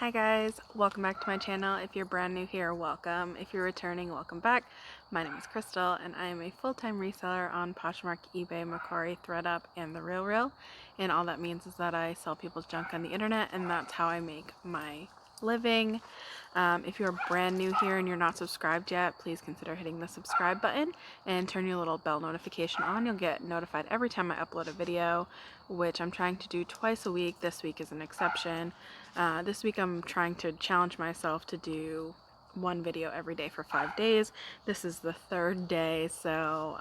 Hi guys, welcome back to my channel. If you're brand new here, welcome. If you're returning, welcome back. My name is Crystal and I am a full-time reseller on Poshmark, eBay, Mercari, ThreadUp, and The RealReal. And all that means is that I sell people's junk on the internet, and that's how I make my living. If you're brand new here and you're not subscribed yet, please consider hitting the subscribe button and turn your little bell notification on. You'll get notified every time I upload a video, which I'm trying to do twice a week. This week is an exception. This week I'm trying to challenge myself to do one video every day for 5 days. This is the third day, so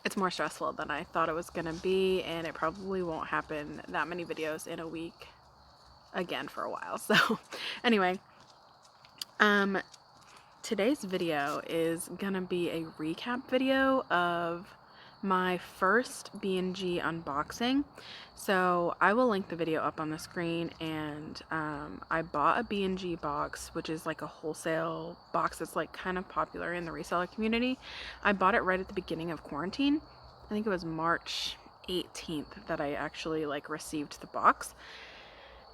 it's more stressful than I thought it was gonna be, and it probably won't happen that many videos in a week again for a while. So anyway, today's video is gonna be a recap video of my first B&G unboxing. So I will link the video up on the screen, and I bought a B&G box, which is like a wholesale box that's like kind of popular in the reseller community. I bought it right at the beginning of quarantine. I think it was March 18th that I actually like received the box.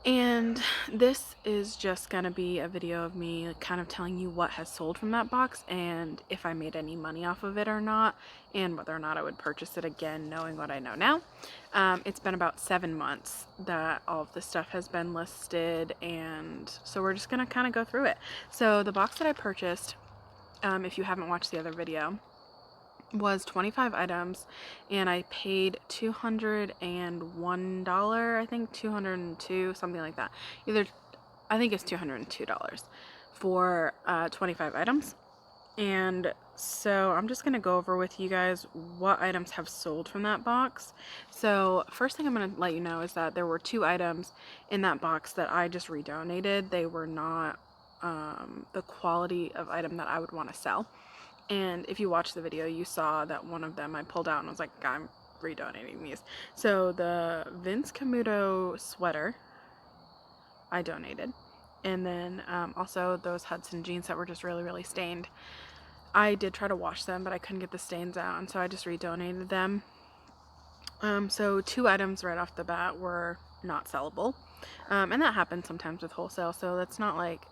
And this is just gonna be a video of me kind of telling you what has sold from that box and if I made any money off of it or not, and whether or not I would purchase it again knowing what I know now. It's been about 7 months that all of this stuff has been listed, and so we're just gonna kind of go through it. So the box that I purchased, if you haven't watched the other video, was 25 items, and I paid $201, I think 202, something like that. I think it's $202 for 25 items. And so I'm just gonna go over with you guys what items have sold from that box. So first thing I'm gonna let you know is that there were 2 items in that box that I just redonated. They were not the quality of item that I would want to sell. And if you watched the video, you saw that one of them I pulled out and was like, I'm redonating these. So the Vince Camuto sweater I donated. And then also those Hudson jeans that were just really stained. I did try to wash them, but I couldn't get the stains out, and so I just redonated them. So 2 items right off the bat were not sellable. And that happens sometimes with wholesale, so that's not like,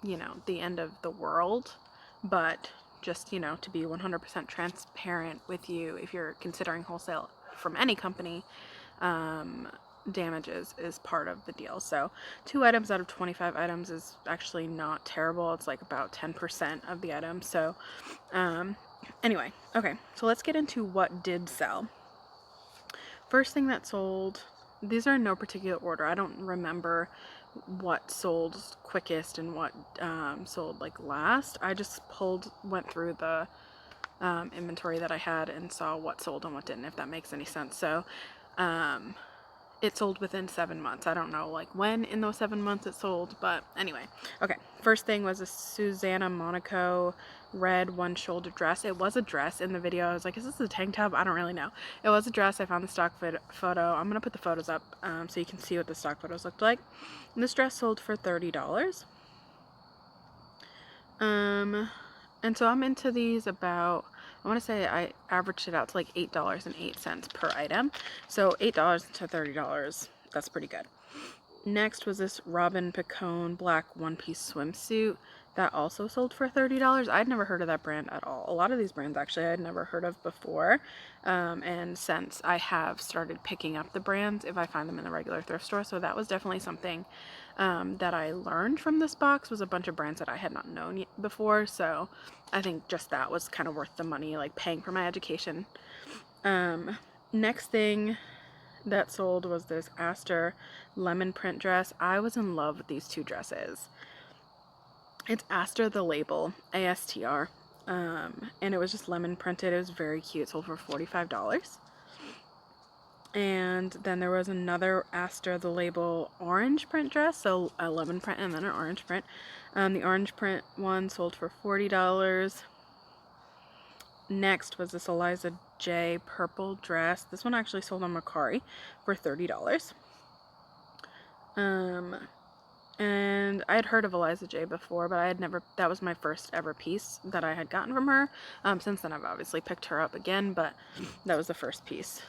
you know, the end of the world. But just, you know, to be 100% transparent with you, if you're considering wholesale from any company, damages is part of the deal. So 2 items out of 25 items is actually not terrible. It's like about 10% of the items. So anyway, okay, so let's get into what did sell. First thing that sold, these are in no particular order. I don't remember what sold quickest and what sold like last. I just went through the inventory that I had and saw what sold and what didn't, if that makes any sense. So it sold within 7 months. I don't know like when in those 7 months it sold, but anyway. Okay, first thing was a Susana Monaco red one-shoulder dress. It was a dress in the video. I was like, is this a tank top? I don't really know. It was a dress. I found the stock photo. I'm gonna put the photos up so you can see what the stock photos looked like. And this dress sold for $30. And so I'm into these about, I want to say I averaged it out to like $8.08 per item. So $8 to $30, that's pretty good. Next was this Robin Picone black one-piece swimsuit that also sold for $30. I'd never heard of that brand at all. A lot of these brands actually I'd never heard of before. And since I have started picking up the brands if I find them in the regular thrift store. So that was definitely something that I learned from this box, was a bunch of brands that I had not known before. So I think just that was kind of worth the money, like paying for my education. Next thing that sold was this Aster lemon print dress. I was in love with these 2 dresses. It's Aster the label, ASTR, and it was just lemon printed. It was very cute. It sold for $45. And then there was another Aster the label orange print dress, so a lemon print and then an orange print. The orange print one sold for $40. Next was this Eliza J purple dress. This one actually sold on Mercari for $30. And I had heard of Eliza J before, but I had never, that was my first ever piece that I had gotten from her. Since then I've obviously picked her up again, but that was the first piece.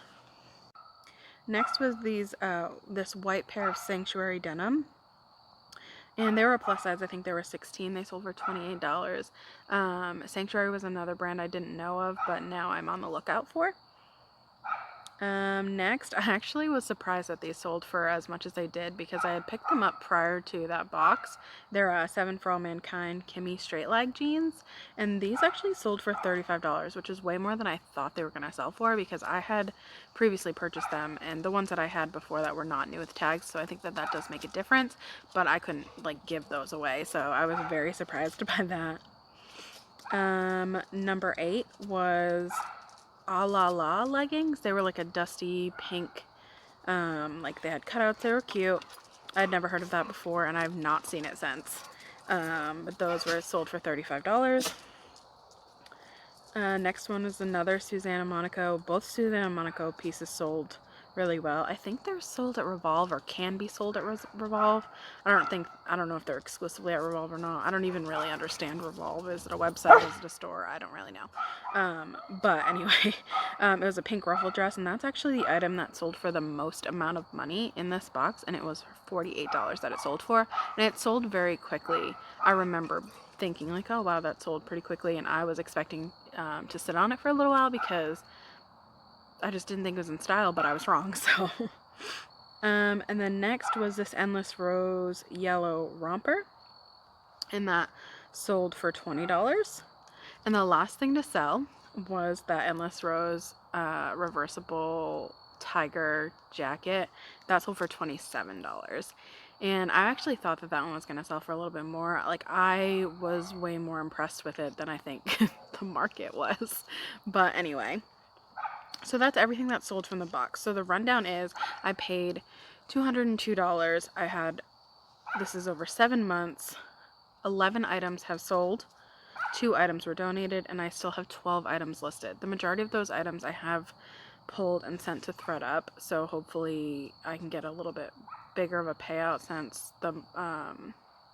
Next was this white pair of Sanctuary denim. And they were a plus size. I think they were 16. They sold for $28. Sanctuary was another brand I didn't know of, but now I'm on the lookout for. Next, I actually was surprised that they sold for as much as they did because I had picked them up prior to that box. They're 7 for All Mankind Kimmy straight leg jeans, and these actually sold for $35, which is way more than I thought they were going to sell for because I had previously purchased them, and the ones that I had before that were not new with tags, so I think that that does make a difference, but I couldn't like give those away, so I was very surprised by that. Number 8 was Ah La La leggings. They were like a dusty pink, like they had cutouts. They were cute. I'd never heard of that before, and I've not seen it since. But those were sold for $35. Next one is another Susana Monaco. Both Susana Monaco pieces sold really well. I think they're sold at Revolve or can be sold at Revolve. I don't know if they're exclusively at Revolve or not. I don't even really understand Revolve. Is it a website? Is it a store? I don't really know. But anyway, it was a pink ruffle dress, and that's actually the item that sold for the most amount of money in this box, and it was $48 that it sold for, and it sold very quickly. I remember thinking like, oh wow, that sold pretty quickly, and I was expecting to sit on it for a little while because I just didn't think it was in style, but I was wrong. So and then next was this Endless Rose yellow romper, and that sold for $20. And the last thing to sell was that Endless Rose reversible tiger jacket. That sold for $27. And I actually thought that that one was going to sell for a little bit more. Like, I was way more impressed with it than I think the market was. But anyway, so that's everything that sold from the box. So the rundown is I paid $202. I had, this is over 7 months. 11 items have sold. 2 items were donated, and I still have 12 items listed. The majority of those items I have pulled and sent to ThreadUp, so hopefully I can get a little bit bigger of a payout since the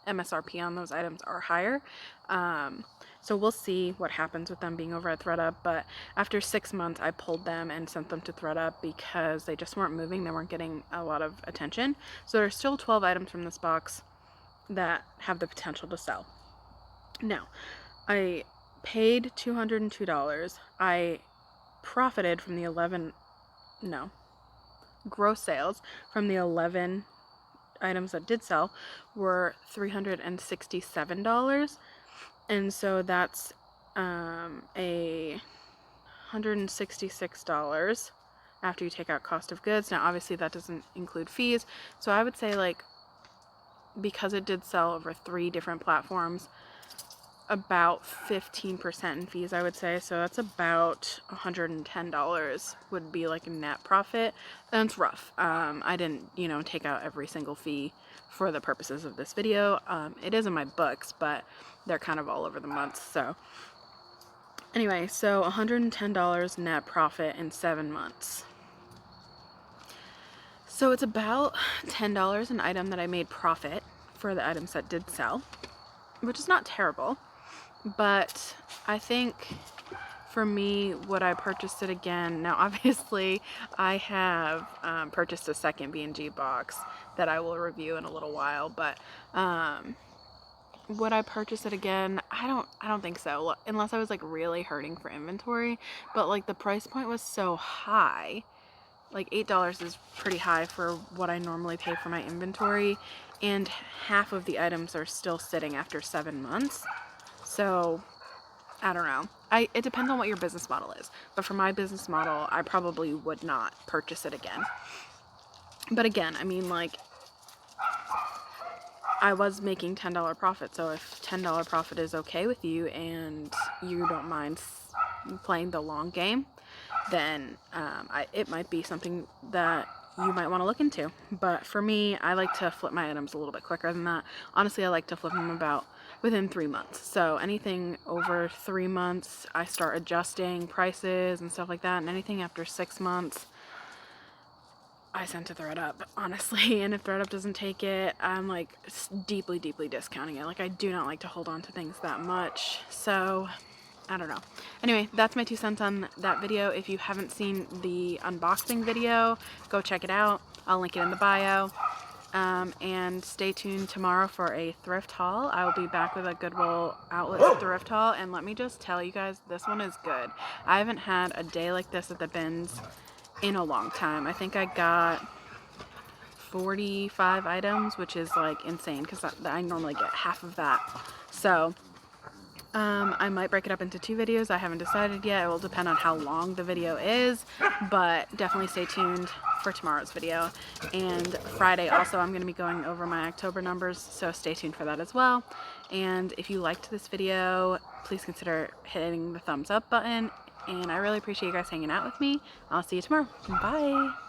MSRP on those items are higher. So we'll see what happens with them being over at ThreadUp, but after 6 months I pulled them and sent them to ThreadUp because they just weren't moving. They weren't getting a lot of attention. So there's still 12 items from this box that have the potential to sell. Now, I paid $202. I profited from the gross sales from the 11 items that did sell were $367. And so that's a $166 after you take out cost of goods. Now, obviously that doesn't include fees. So I would say, like, because it did sell over 3 different platforms, about 15% in fees, I would say. So that's about $110 would be like a net profit. That's rough. I didn't, take out every single fee for the purposes of this video. It is in my books, but they're kind of all over the months. So anyway, so $110 net profit in 7 months. So it's about $10 an item that I made profit for the items that did sell, which is not terrible. But I think for me, would I purchase it again? Now, obviously, I have purchased a second B&G box that I will review in a little while. But would I purchase it again? I don't think so, unless I was like really hurting for inventory. But like the price point was so high. Like $8 is pretty high for what I normally pay for my inventory, and half of the items are still sitting after 7 months. So, I don't know. It depends on what your business model is. But for my business model, I probably would not purchase it again. But again, I mean, like, I was making $10 profit. So if $10 profit is okay with you and you don't mind playing the long game, then it might be something that you might want to look into. But for me, I like to flip my items a little bit quicker than that. Honestly, I like to flip them about within 3 months. So anything over 3 months, I start adjusting prices and stuff like that. And anything after 6 months, I send to ThreadUp, honestly. And if ThreadUp doesn't take it, I'm like deeply, deeply discounting it. Like, I do not like to hold on to things that much. So I don't know. Anyway, that's my 2 cents on that video. If you haven't seen the unboxing video, go check it out. I'll link it in the bio. And stay tuned tomorrow for a thrift haul. I will be back with a Goodwill Outlet thrift haul, and let me just tell you guys, this one is good. I haven't had a day like this at the bins in a long time. I think I got 45 items, which is like insane because I normally get half of that. So I might break it up into 2 videos. I haven't decided yet. It will depend on how long the video is, but definitely stay tuned for tomorrow's video. And Friday also, I'm going to be going over my October numbers, so stay tuned for that as well. And if you liked this video, please consider hitting the thumbs up button, and I really appreciate you guys hanging out with me. I'll see you tomorrow. Bye!